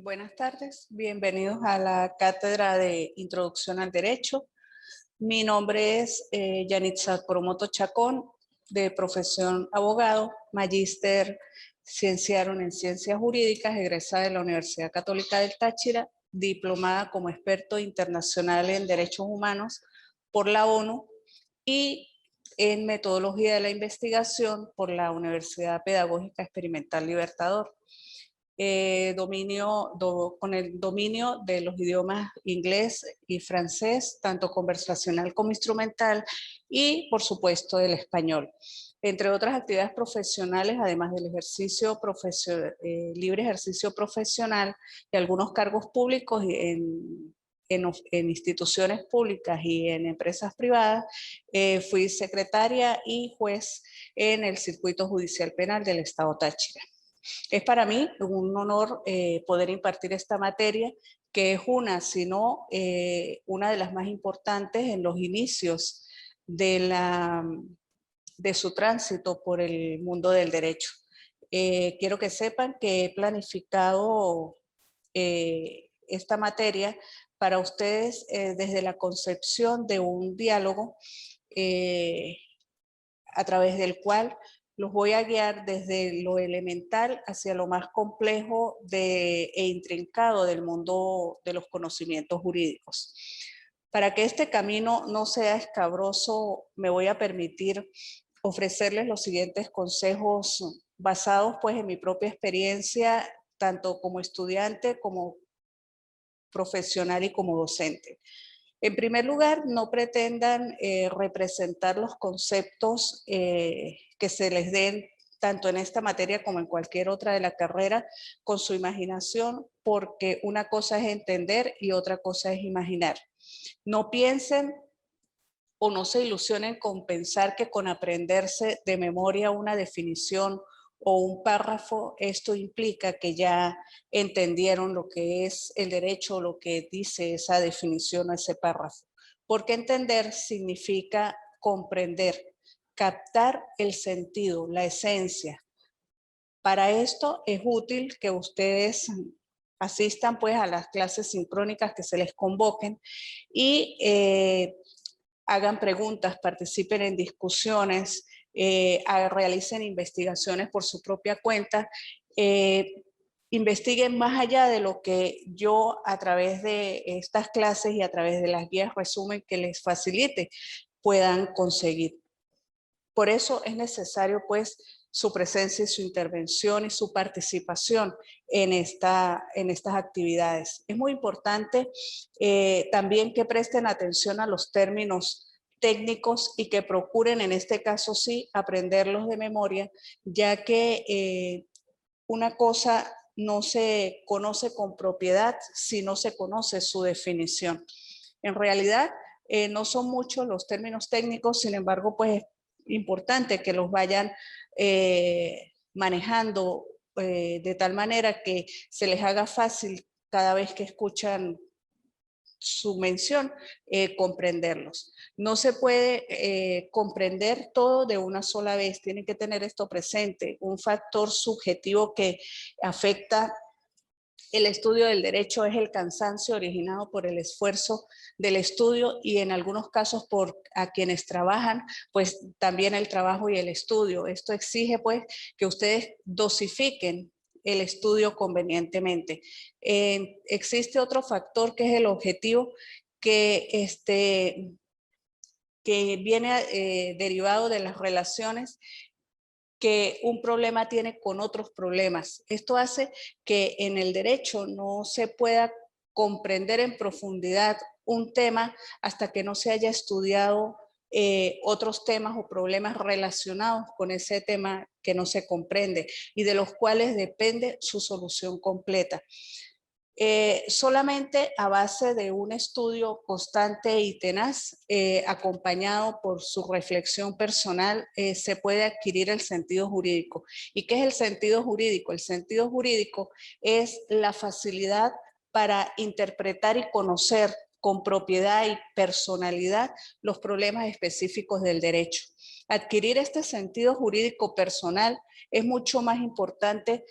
buenas tardes, bienvenidos a la Cátedra de Introducción al Derecho. Mi nombre es Yanitza Promoto Chacón, de profesión abogado, magíster cienciaron en Ciencias Jurídicas, egresada de la Universidad Católica del Táchira, diplomada como experto internacional en Derechos Humanos por la ONU y en Metodología de la Investigación por la Universidad Pedagógica Experimental Libertador. Con el dominio de los idiomas inglés y francés, tanto conversacional como instrumental, y por supuesto el español. Entre otras actividades profesionales, además del libre ejercicio profesional y algunos cargos públicos en instituciones públicas y en empresas privadas, fui secretaria y juez en el Circuito Judicial Penal del Estado Táchira. Es para mí un honor poder impartir esta materia, que es una de las más importantes en los inicios de su tránsito por el mundo del derecho. Quiero que sepan que he planificado esta materia para ustedes desde la concepción de un diálogo a través del cual los voy a guiar desde lo elemental hacia lo más complejo e intrincado del mundo de los conocimientos jurídicos. Para que este camino no sea escabroso, me voy a permitir ofrecerles los siguientes consejos basados pues en mi propia experiencia, tanto como estudiante, como profesional y como docente. En primer lugar, no pretendan representar los conceptos que se les den tanto en esta materia como en cualquier otra de la carrera con su imaginación, porque una cosa es entender y otra cosa es imaginar. No piensen o no se ilusionen con pensar que con aprenderse de memoria una definición o un párrafo, esto implica que ya entendieron lo que es el derecho o lo que dice esa definición o ese párrafo. Porque entender significa comprender, captar el sentido, la esencia. Para esto es útil que ustedes asistan pues a las clases sincrónicas que se les convoquen y hagan preguntas, participen en discusiones, realicen investigaciones por su propia cuenta, investiguen más allá de lo que yo a través de estas clases y a través de las guías resumen que les facilite puedan conseguir. Por eso es necesario pues su presencia y su intervención y su participación en estas actividades. Es muy importante también que presten atención a los términos técnicos y que procuren en este caso sí aprenderlos de memoria, ya que una cosa no se conoce con propiedad si no se conoce su definición. En realidad no son muchos los términos técnicos, sin embargo pues es importante que los vayan manejando de tal manera que se les haga fácil cada vez que escuchan su mención, comprenderlos. No se puede comprender todo de una sola vez, tienen que tener esto presente, un factor subjetivo que afecta el estudio del derecho es el cansancio originado por el esfuerzo del estudio y en algunos casos por a quienes trabajan, pues también el trabajo y el estudio. Esto exige pues que ustedes dosifiquen el estudio convenientemente. Existe otro factor que es el objetivo que viene derivado de las relaciones que un problema tiene con otros problemas. Esto hace que en el derecho no se pueda comprender en profundidad un tema hasta que no se haya estudiado otros temas o problemas relacionados con ese tema que no se comprende y de los cuales depende su solución completa. Solamente a base de un estudio constante y tenaz, acompañado por su reflexión personal, se puede adquirir el sentido jurídico. ¿Y qué es el sentido jurídico? El sentido jurídico es la facilidad para interpretar y conocer con propiedad y personalidad los problemas específicos del derecho. Adquirir este sentido jurídico personal es mucho más importante,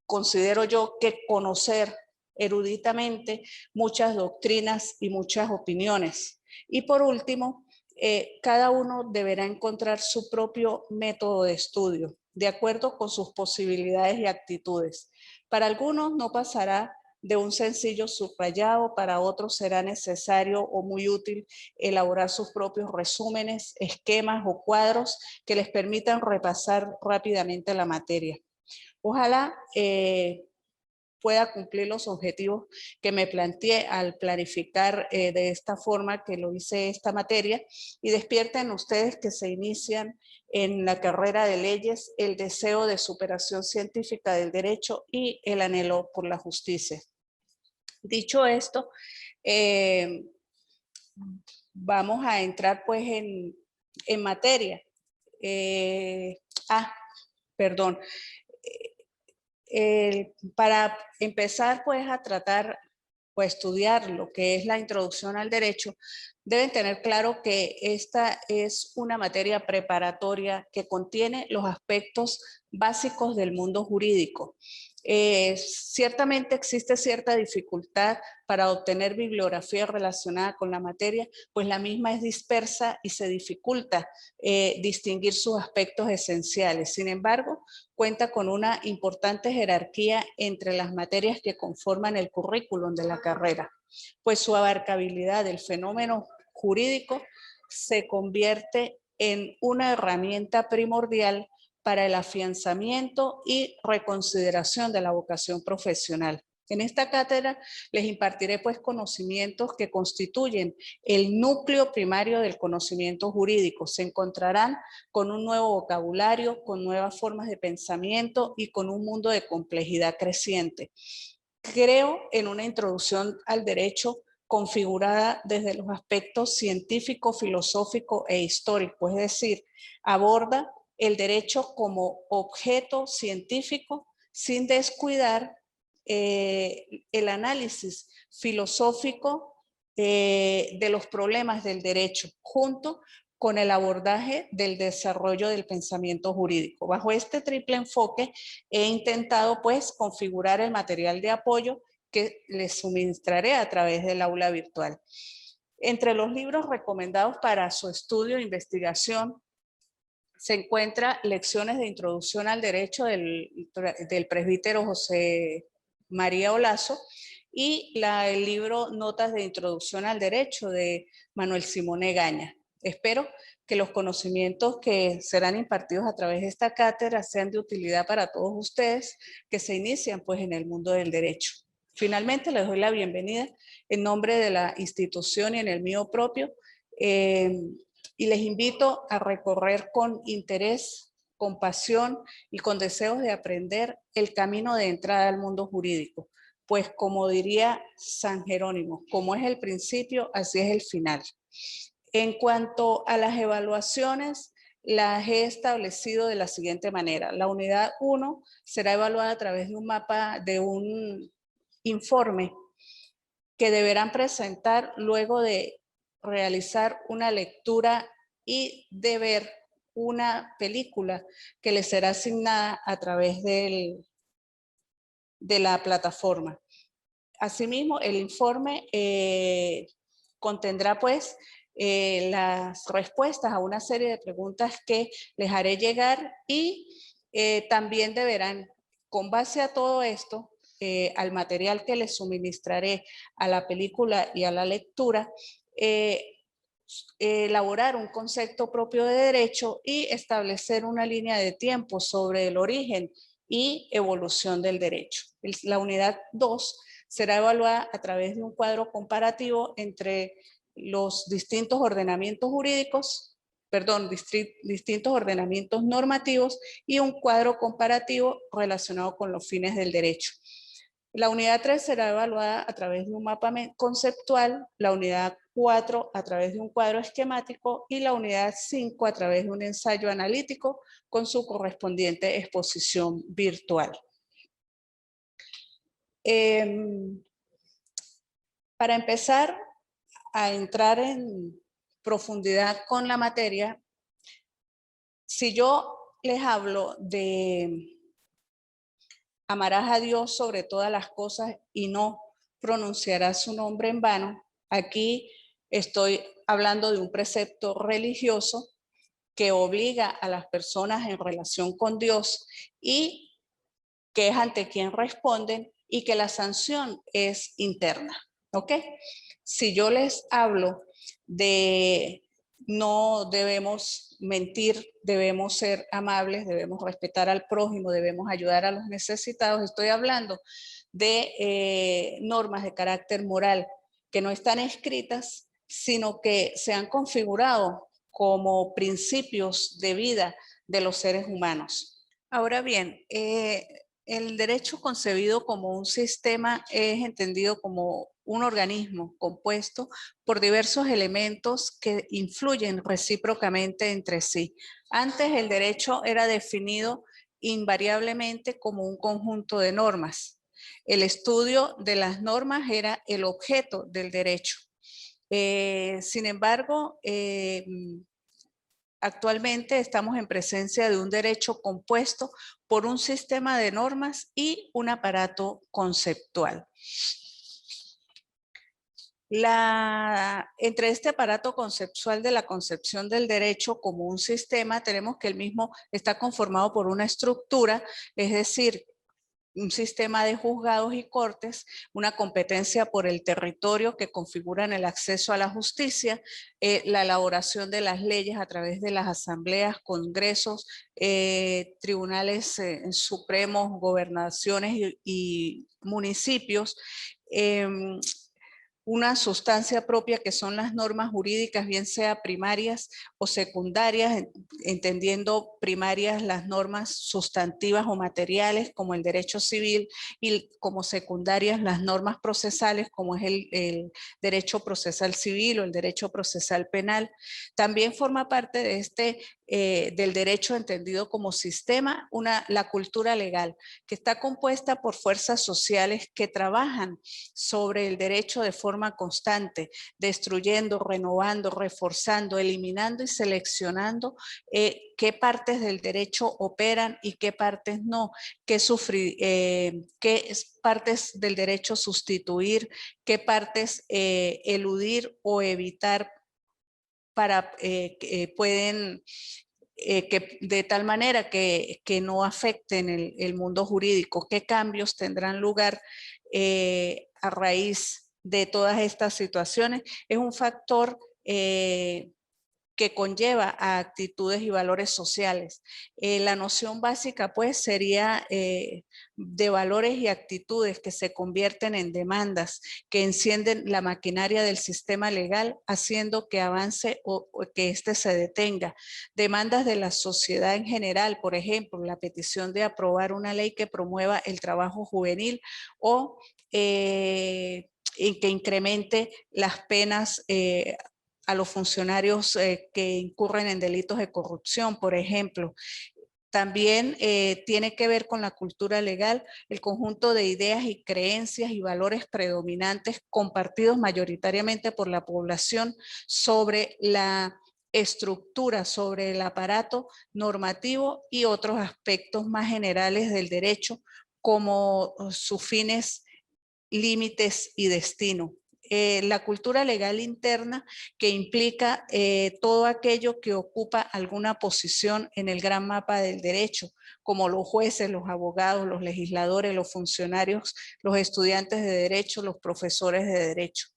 considero yo, que conocer eruditamente muchas doctrinas y muchas opiniones. Y por último, cada uno deberá encontrar su propio método de estudio, de acuerdo con sus posibilidades y actitudes. Para algunos no pasará de un sencillo subrayado, para otros será necesario o muy útil elaborar sus propios resúmenes, esquemas o cuadros que les permitan repasar rápidamente la materia. Ojalá pueda cumplir los objetivos que me planteé al planificar de esta forma que lo hice esta materia, y despierten ustedes que se inician en la carrera de leyes el deseo de superación científica del derecho y el anhelo por la justicia. Dicho esto, vamos a entrar pues en materia. Perdón. Para empezar pues a tratar o a estudiar lo que es la introducción al derecho, deben tener claro que esta es una materia preparatoria que contiene los aspectos básicos del mundo jurídico. Ciertamente existe cierta dificultad para obtener bibliografía relacionada con la materia, pues la misma es dispersa y se dificulta distinguir sus aspectos esenciales. Sin embargo, cuenta con una importante jerarquía entre las materias que conforman el currículum de la carrera, pues su abarcabilidad del fenómeno jurídico se convierte en una herramienta primordial para el afianzamiento y reconsideración de la vocación profesional. En esta cátedra les impartiré pues conocimientos que constituyen el núcleo primario del conocimiento jurídico. Se encontrarán con un nuevo vocabulario, con nuevas formas de pensamiento y con un mundo de complejidad creciente. Creo en una introducción al derecho configurada desde los aspectos científico, filosófico e histórico, es decir, aborda el derecho como objeto científico sin descuidar el análisis filosófico de los problemas del derecho, junto con el abordaje del desarrollo del pensamiento jurídico. Bajo este triple enfoque he intentado pues configurar el material de apoyo que les suministraré a través del aula virtual. Entre los libros recomendados para su estudio e investigación se encuentra Lecciones de Introducción al Derecho del presbítero José María Olazo y el libro Notas de Introducción al Derecho de Manuel Simón Egaña. Espero que los conocimientos que serán impartidos a través de esta cátedra sean de utilidad para todos ustedes que se inician pues en el mundo del derecho. Finalmente les doy la bienvenida en nombre de la institución y en el mío propio, y les invito a recorrer con interés, con pasión y con deseos de aprender el camino de entrada al mundo jurídico. Pues como diría San Jerónimo, como es el principio, así es el final. En cuanto a las evaluaciones, las he establecido de la siguiente manera. La unidad 1 será evaluada a través de un mapa, de un informe que deberán presentar luego de realizar una lectura y de ver una película que les será asignada a través de la plataforma. Asimismo, el informe contendrá pues las respuestas a una serie de preguntas que les haré llegar y también deberán, con base a todo esto, al material que les suministraré, a la película y a la lectura, elaborar un concepto propio de derecho y establecer una línea de tiempo sobre el origen y evolución del derecho. La unidad 2 será evaluada a través de un cuadro comparativo entre los distintos ordenamientos jurídicos, distintos ordenamientos normativos y un cuadro comparativo relacionado con los fines del derecho. La unidad 3 será evaluada a través de un mapa conceptual, la unidad 4 a través de un cuadro esquemático y la unidad 5 a través de un ensayo analítico con su correspondiente exposición virtual. Para empezar a entrar en profundidad con la materia, si yo les hablo de amarás a Dios sobre todas las cosas y no pronunciará su nombre en vano. Aquí estoy hablando de un precepto religioso que obliga a las personas en relación con Dios y que es ante quien responden y que la sanción es interna. ¿Ok? Si yo les hablo de no debemos mentir, debemos ser amables, debemos respetar al prójimo, debemos ayudar a los necesitados, estoy hablando de normas de carácter moral que no están escritas, sino que se han configurado como principios de vida de los seres humanos. Ahora bien, el derecho concebido como un sistema es entendido como un organismo compuesto por diversos elementos que influyen recíprocamente entre sí. Antes el derecho era definido invariablemente como un conjunto de normas. El estudio de las normas era el objeto del derecho. Sin embargo, actualmente estamos en presencia de un derecho compuesto por un sistema de normas y un aparato conceptual. Entre este aparato conceptual de la concepción del derecho como un sistema, tenemos que el mismo está conformado por una estructura, es decir, un sistema de juzgados y cortes, una competencia por el territorio que configuran el acceso a la justicia, la elaboración de las leyes a través de las asambleas, congresos, tribunales supremos, gobernaciones y municipios, una sustancia propia que son las normas jurídicas, bien sea primarias o secundarias, entendiendo primarias las normas sustantivas o materiales como el derecho civil y como secundarias las normas procesales como es el derecho procesal civil o el derecho procesal penal. También forma parte de del derecho entendido como sistema, la cultura legal, que está compuesta por fuerzas sociales que trabajan sobre el derecho de forma constante, destruyendo, renovando, reforzando, eliminando y seleccionando qué partes del derecho operan y qué partes no, qué partes del derecho sustituir, qué partes eludir o evitar para pueden que de tal manera que no afecten el mundo jurídico, qué cambios tendrán lugar a raíz de todas estas situaciones, es un factor que conlleva a actitudes y valores sociales. La noción básica pues sería de valores y actitudes que se convierten en demandas, que encienden la maquinaria del sistema legal, haciendo que avance o que éste se detenga. Demandas de la sociedad en general, por ejemplo, la petición de aprobar una ley que promueva el trabajo juvenil o que incremente las penas a los funcionarios que incurren en delitos de corrupción, por ejemplo. También tiene que ver con la cultura legal, el conjunto de ideas y creencias y valores predominantes compartidos mayoritariamente por la población sobre la estructura, sobre el aparato normativo y otros aspectos más generales del derecho, como sus fines, límites y destino. La cultura legal interna que implica todo aquello que ocupa alguna posición en el gran mapa del derecho, como los jueces, los abogados, los legisladores, los funcionarios, los estudiantes de derecho, los profesores de derecho.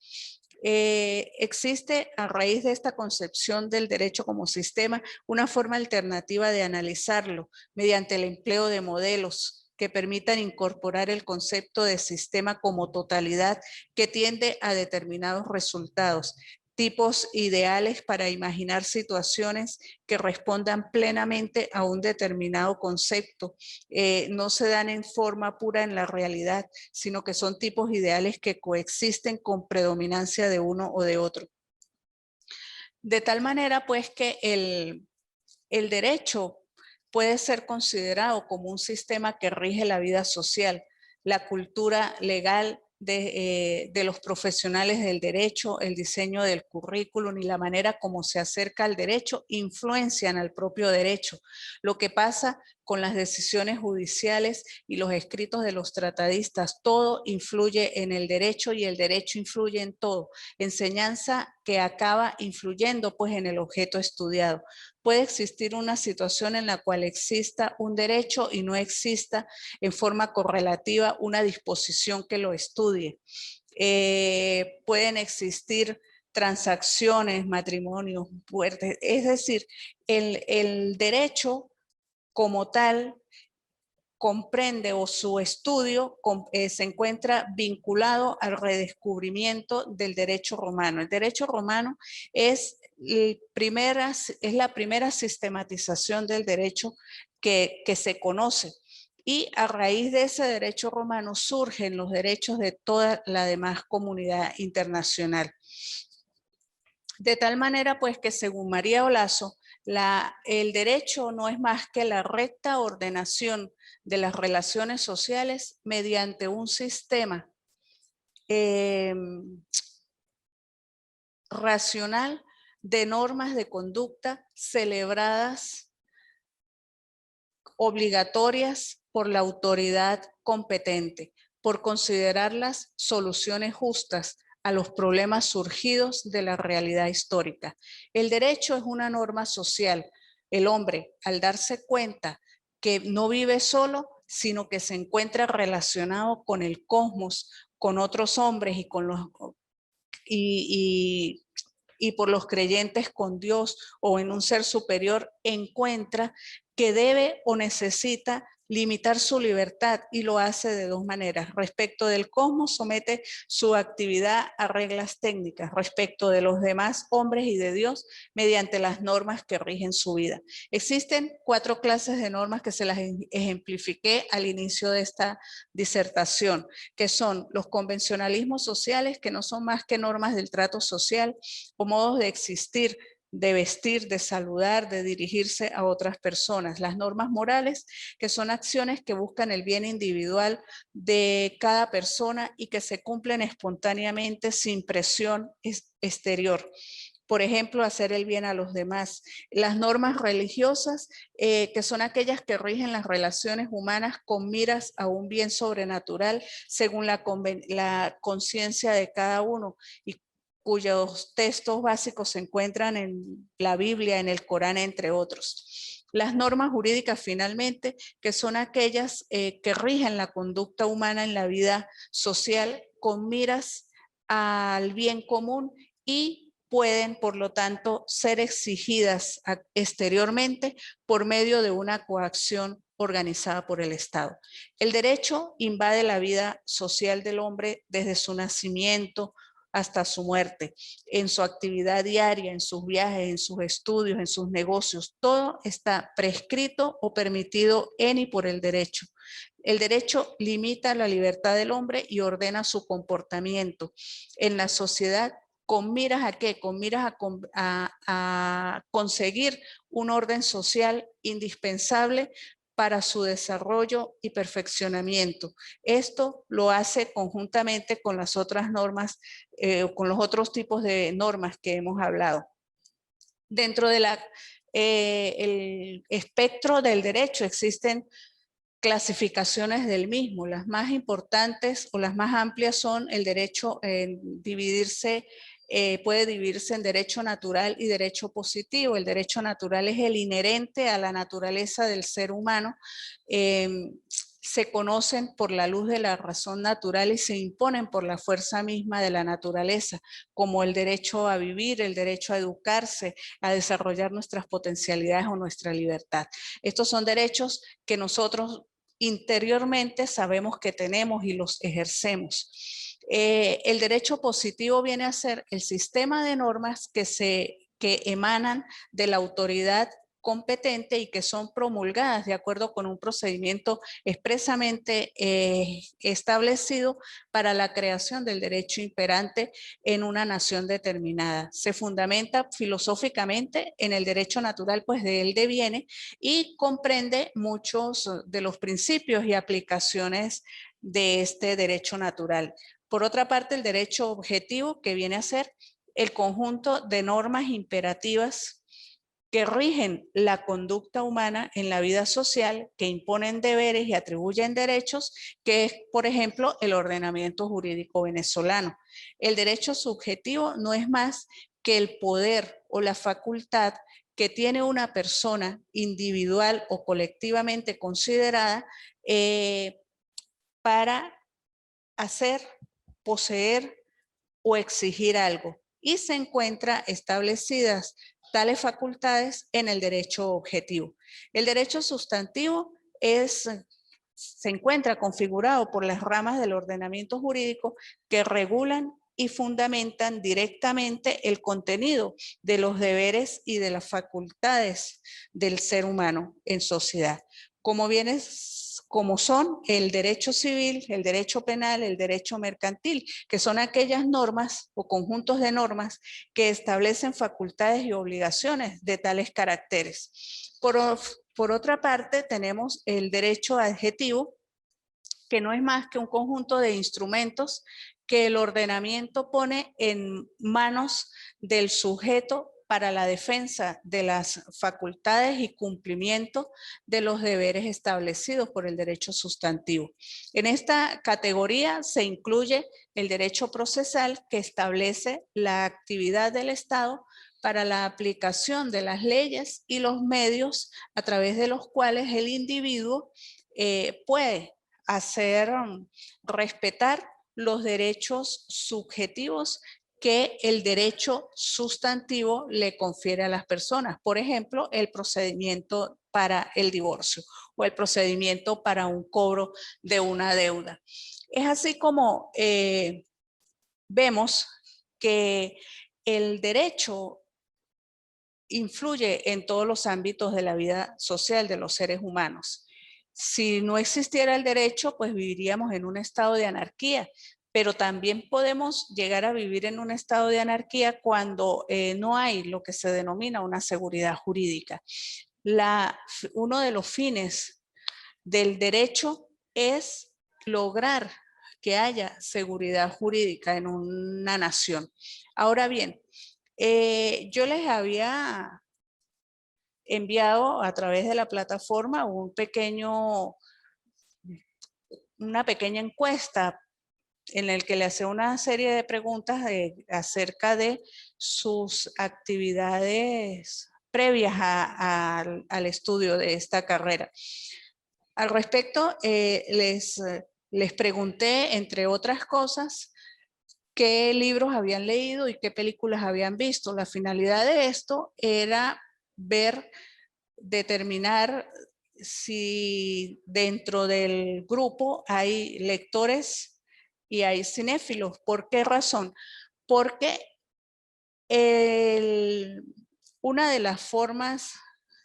Existe a raíz de esta concepción del derecho como sistema una forma alternativa de analizarlo mediante el empleo de modelos que permitan incorporar el concepto de sistema como totalidad que tiende a determinados resultados, tipos ideales para imaginar situaciones que respondan plenamente a un determinado concepto. No se dan en forma pura en la realidad, sino que son tipos ideales que coexisten con predominancia de uno o de otro. De tal manera, pues, que el derecho puede ser considerado como un sistema que rige la vida social. La cultura legal de los profesionales del derecho, el diseño del currículum y la manera como se acerca al derecho influencian al propio derecho. Lo que pasa con las decisiones judiciales y los escritos de los tratadistas, todo influye en el derecho y el derecho influye en todo. Enseñanza que acaba influyendo pues en el objeto estudiado. Puede existir una situación en la cual exista un derecho y no exista en forma correlativa una disposición que lo estudie. Pueden existir transacciones, matrimonios, muertes, es decir, el derecho como tal comprende o su estudio se encuentra vinculado al redescubrimiento del derecho romano. El derecho romano es la primera sistematización del derecho que se conoce. Y a raíz de ese derecho romano surgen los derechos de toda la demás comunidad internacional. De tal manera pues que según María Olaso, el derecho no es más que la recta ordenación de las relaciones sociales mediante un sistema racional de normas de conducta celebradas obligatorias por la autoridad competente, por considerarlas soluciones justas a los problemas surgidos de la realidad histórica. El derecho es una norma social. El hombre, al darse cuenta que no vive solo, sino que se encuentra relacionado con el cosmos, con otros hombres y con los y por los creyentes con Dios o en un ser superior, encuentra que debe o necesita limitar su libertad y lo hace de dos maneras. Respecto del cosmos, somete su actividad a reglas técnicas. Respecto de los demás hombres y de Dios, mediante las normas que rigen su vida. Existen 4 clases de normas que se las ejemplifiqué al inicio de esta disertación, que son los convencionalismos sociales, que no son más que normas del trato social o modos de existir, de vestir, de saludar, de dirigirse a otras personas. Las normas morales, que son acciones que buscan el bien individual de cada persona y que se cumplen espontáneamente sin presión exterior. Por ejemplo, hacer el bien a los demás. Las normas religiosas, que son aquellas que rigen las relaciones humanas con miras a un bien sobrenatural según la conciencia de cada uno y cuyos textos básicos se encuentran en la Biblia, en el Corán, entre otros. Las normas jurídicas, finalmente, que son aquellas que rigen la conducta humana en la vida social con miras al bien común y pueden, por lo tanto, ser exigidas exteriormente por medio de una coacción organizada por el Estado. El derecho invade la vida social del hombre desde su nacimiento hasta su muerte, en su actividad diaria, en sus viajes, en sus estudios, en sus negocios. Todo está prescrito o permitido en y por el derecho. El derecho limita la libertad del hombre y ordena su comportamiento en la sociedad. ¿Con miras a qué? Con miras a conseguir un orden social indispensable para su desarrollo y perfeccionamiento. Esto lo hace conjuntamente con las otras normas, con los otros tipos de normas que hemos hablado. Dentro de el espectro del derecho existen clasificaciones del mismo. Las más importantes o las más amplias son el derecho puede dividirse en derecho natural y derecho positivo. El derecho natural es el inherente a la naturaleza del ser humano. Se conocen por la luz de la razón natural y se imponen por la fuerza misma de la naturaleza, como el derecho a vivir, el derecho a educarse, a desarrollar nuestras potencialidades o nuestra libertad. Estos son derechos que nosotros interiormente sabemos que tenemos y los ejercemos. El derecho positivo viene a ser el sistema de normas que emanan de la autoridad competente y que son promulgadas de acuerdo con un procedimiento expresamente establecido para la creación del derecho imperante en una nación determinada. Se fundamenta filosóficamente en el derecho natural, pues de él deviene, y comprende muchos de los principios y aplicaciones de este derecho natural. Por otra parte, el derecho objetivo, que viene a ser el conjunto de normas imperativas que rigen la conducta humana en la vida social, que imponen deberes y atribuyen derechos, que es, por ejemplo, el ordenamiento jurídico venezolano. El derecho subjetivo no es más que el poder o la facultad que tiene una persona individual o colectivamente considerada para hacer, poseer o exigir algo. Y se encuentra establecidas tales facultades en el derecho objetivo. El derecho sustantivo se encuentra configurado por las ramas del ordenamiento jurídico que regulan y fundamentan directamente el contenido de los deberes y de las facultades del ser humano en sociedad, como son el derecho civil, el derecho penal, el derecho mercantil, que son aquellas normas o conjuntos de normas que establecen facultades y obligaciones de tales caracteres. Por otra parte, tenemos el derecho adjetivo, que no es más que un conjunto de instrumentos que el ordenamiento pone en manos del sujeto para la defensa de las facultades y cumplimiento de los deberes establecidos por el derecho sustantivo. En esta categoría se incluye el derecho procesal, que establece la actividad del Estado para la aplicación de las leyes y los medios a través de los cuales el individuo puede hacer respetar los derechos subjetivos que el derecho sustantivo le confiere a las personas. Por ejemplo, el procedimiento para el divorcio o el procedimiento para un cobro de una deuda. Es así como vemos que el derecho influye en todos los ámbitos de la vida social de los seres humanos. Si no existiera el derecho, pues viviríamos en un estado de anarquía, pero también podemos llegar a vivir en un estado de anarquía cuando no hay lo que se denomina una seguridad jurídica. Uno de los fines del derecho es lograr que haya seguridad jurídica en una nación. Ahora bien, yo les había enviado a través de la plataforma una pequeña encuesta en el que le hace una serie de preguntas acerca de sus actividades previas al estudio de esta carrera. Al respecto, les pregunté, entre otras cosas, qué libros habían leído y qué películas habían visto. La finalidad de esto era determinar si dentro del grupo hay lectores y hay cinéfilos. ¿Por qué razón? Porque una de las formas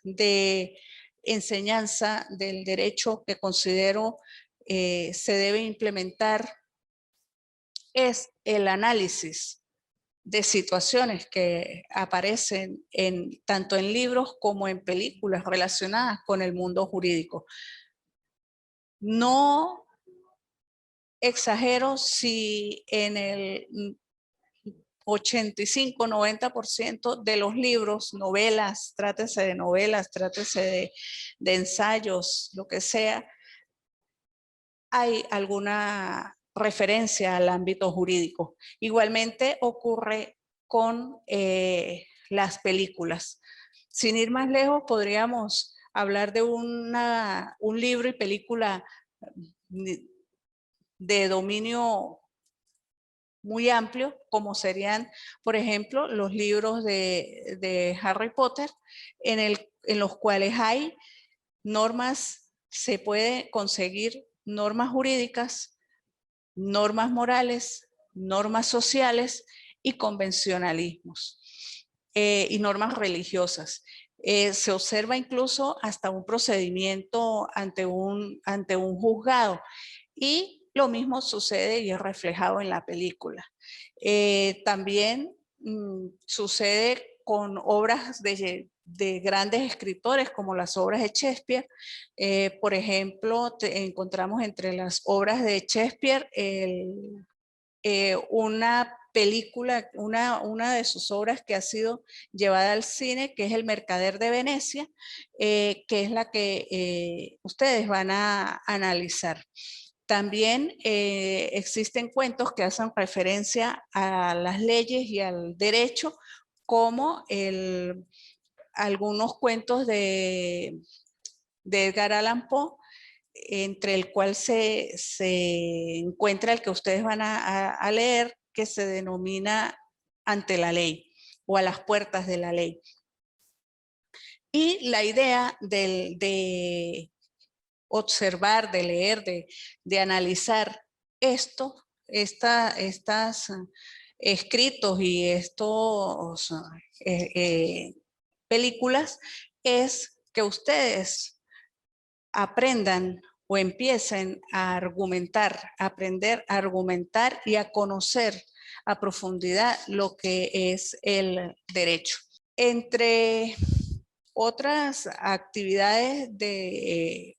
de enseñanza del derecho que considero se debe implementar es el análisis de situaciones que aparecen tanto en libros como en películas relacionadas con el mundo jurídico. No exagero si en el 85-90% de los libros, novelas, trátese de novelas, trátese de ensayos, lo que sea, hay alguna referencia al ámbito jurídico. Igualmente ocurre con las películas. Sin ir más lejos, podríamos hablar de un libro y película de dominio muy amplio, como serían, por ejemplo, los libros de Harry Potter, en los cuales hay normas, se puede conseguir normas jurídicas, normas morales, normas sociales y convencionalismos y normas religiosas. Se observa incluso hasta un procedimiento ante un juzgado, y lo mismo sucede y es reflejado en la película. También sucede con obras de grandes escritores como las obras de Shakespeare. Por ejemplo, encontramos entre las obras de Shakespeare una película, una de sus obras que ha sido llevada al cine, que es El Mercader de Venecia, que es la que ustedes van a analizar. También existen cuentos que hacen referencia a las leyes y al derecho, como algunos cuentos de Edgar Allan Poe, entre el cual se encuentra el que ustedes van a leer, que se denomina Ante la Ley o A las Puertas de la Ley. Y la idea de observar, de leer, de analizar estos escritos y estos películas es que ustedes aprendan o empiecen a argumentar, a aprender a argumentar y a conocer a profundidad lo que es el derecho. Entre otras actividades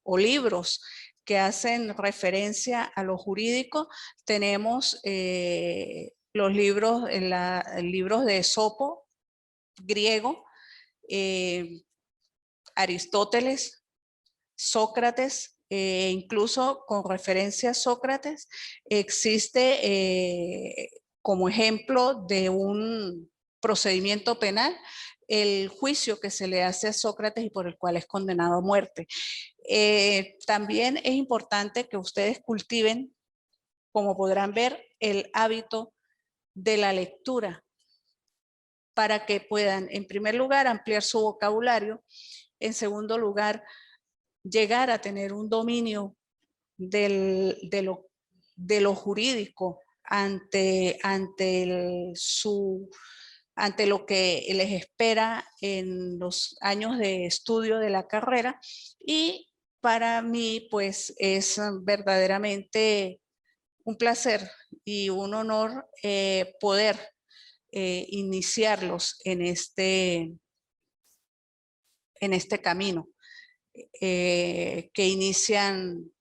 o libros que hacen referencia a lo jurídico, tenemos los libros, libros de Esopo, griego, Aristóteles, Sócrates, incluso con referencia a Sócrates, existe como ejemplo de un procedimiento penal el juicio que se le hace a Sócrates y por el cual es condenado a muerte. También es importante que ustedes cultiven, como podrán ver, el hábito de la lectura para que puedan, en primer lugar, ampliar su vocabulario, en segundo lugar, llegar a tener un dominio de lo jurídico ante lo que les espera en los años de estudio de la carrera. Y para mí, pues, es verdaderamente un placer y un honor poder iniciarlos en este camino que inician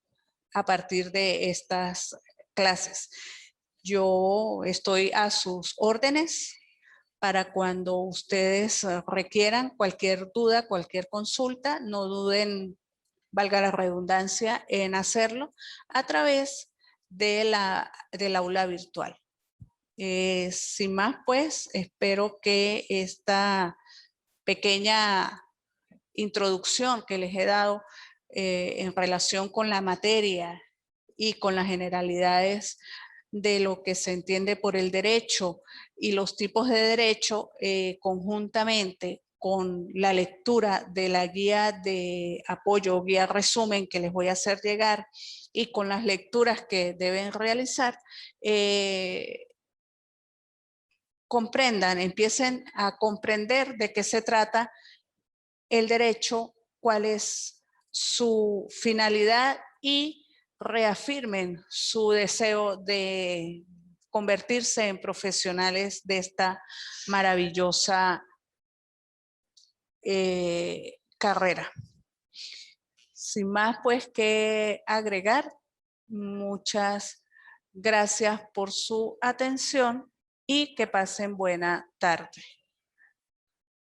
a partir de estas clases. Yo estoy a sus órdenes para cuando ustedes requieran cualquier duda, cualquier consulta, no duden, valga la redundancia, en hacerlo a través del aula virtual. Sin más, pues, espero que esta pequeña introducción que les he dado en relación con la materia y con las generalidades de lo que se entiende por el derecho y los tipos de derecho, conjuntamente con la lectura de la guía de apoyo, guía resumen que les voy a hacer llegar, y con las lecturas que deben realizar, comprendan, empiecen a comprender de qué se trata el derecho, cuál es su finalidad, y reafirmen su deseo de convertirse en profesionales de esta maravillosa carrera. Sin más, pues, que agregar, muchas gracias por su atención y que pasen buena tarde.